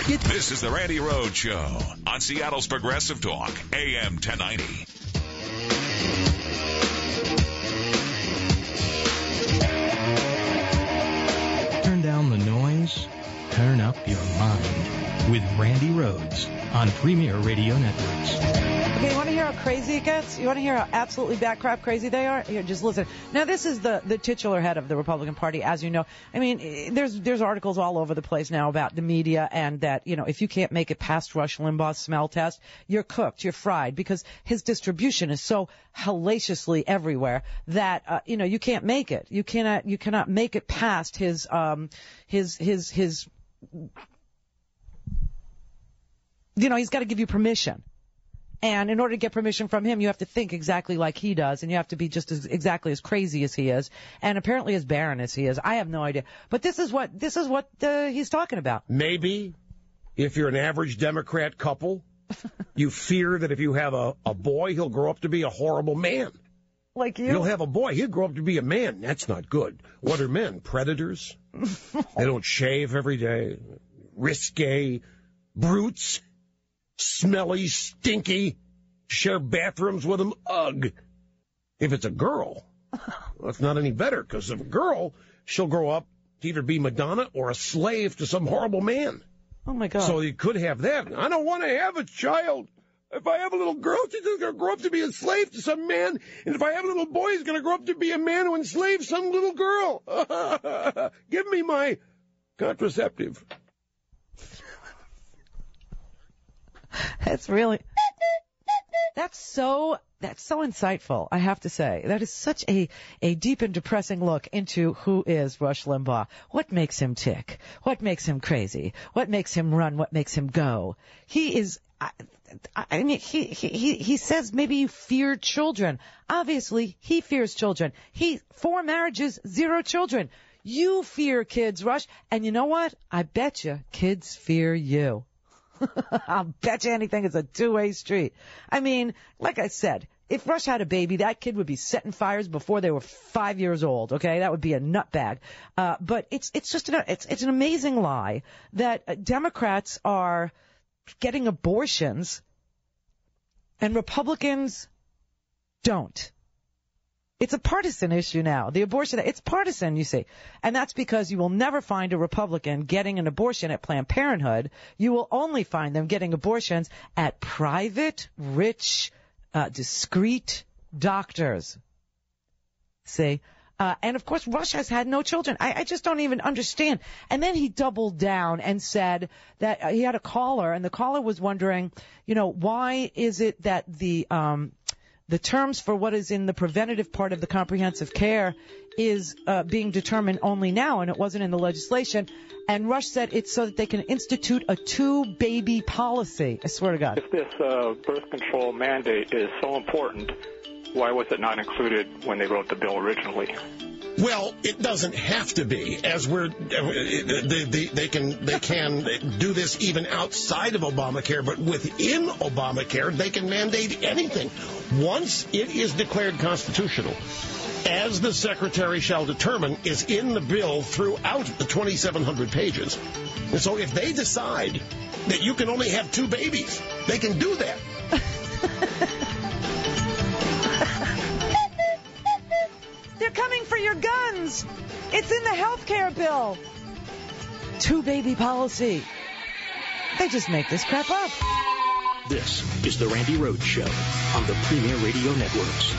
This is the Randy Rhoads Show on Seattle's Progressive Talk, AM 1090. Turn down the noise, turn up your mind with Randy Rhoads on Premier Radio Networks. Okay, you want to hear how crazy it gets? You want to hear how absolutely batcrap crazy they are? Here, just listen. Now, this is the titular head of the Republican Party, as you know. I mean, there's articles all over the place now about the media and that, you know, if you can't make it past Rush Limbaugh's smell test, you're cooked, you're fried, because his distribution is so hellaciously everywhere that, you know, you can't make it. You cannot make it past his you know, he's got to give you permission. And in order to get permission from him, you have to think exactly like he does, and you have to be just exactly as crazy as he is, and apparently as barren as he is. I have no idea. But this is what he's talking about. Maybe if you're an average Democrat couple, you fear that if you have a boy, he'll grow up to be a horrible man. Like you? You'll have a boy, he'll grow up to be a man. That's not good. What are men? Predators? They don't shave every day. Risque. Brutes. Smelly, stinky, share bathrooms with them. Ugh. If it's a girl, well, it's not any better, because if a girl, she'll grow up to either be Madonna or a slave to some horrible man. Oh, my God. So you could have that. I don't want to have a child. If I have a little girl, she's going to grow up to be a slave to some man. And if I have a little boy, he's going to grow up to be a man who enslaves some little girl. Give me my contraceptive. That's so insightful, I have to say. That is such a deep and depressing look into who is Rush Limbaugh. What makes him tick? What makes him crazy? What makes him run? What makes him go? He is, I mean, he says maybe you fear children. Obviously, he fears children. 4 marriages, 0 children. You fear kids, Rush. And you know what? I bet you kids fear you. I'll bet you anything it's a two-way street. I mean, like I said, if Rush had a baby, that kid would be setting fires before they were 5 years old, okay? That would be a nutbag. But it's just it's an amazing lie that Democrats are getting abortions and Republicans don't. It's a partisan issue now. The abortion, it's partisan, you see. And that's because you will never find a Republican getting an abortion at Planned Parenthood. You will only find them getting abortions at private, rich, discreet doctors. See? And, of course, Rush has had no children. I just don't even understand. And then he doubled down and said that he had a caller, and the caller was wondering, you know, why is it that the terms for what is in the preventative part of the comprehensive care is being determined only now, and it wasn't in the legislation. And Rush said it's so that they can institute a 2-baby policy. I swear to God. If this birth control mandate is so important, why was it not included when they wrote the bill originally? Well, it doesn't have to be, as they can do this even outside of Obamacare, but within Obamacare, they can mandate anything once it is declared constitutional, as the Secretary shall determine, is in the bill throughout the 2,700 pages. And so if they decide that you can only have 2 babies, they can do that. They're coming for your guns. It's in the health care bill. 2-baby policy. They just make this crap up. This is the Randy Rhoads Show on the Premier Radio Networks.